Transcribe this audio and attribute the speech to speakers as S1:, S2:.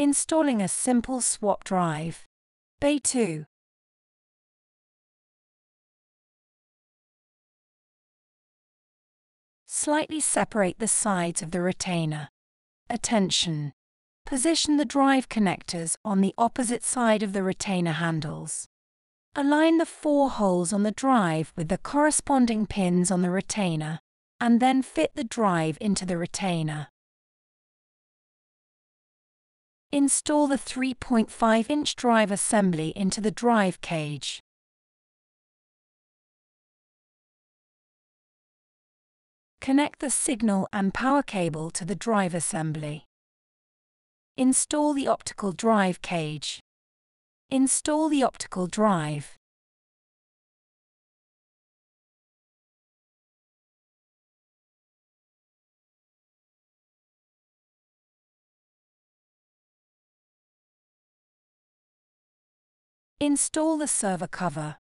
S1: Installing a simple swap drive. Bay 2. Slightly separate the sides of the retainer. Attention! Position the drive connectors on the opposite side of the retainer handles. Align the 4 holes on the drive with the corresponding pins on the retainer, and then fit the drive into the retainer. Install the 3.5-inch drive assembly into the drive cage. Connect the signal and power cable to the drive assembly. Install the optical drive cage. Install the optical drive. Install the server cover.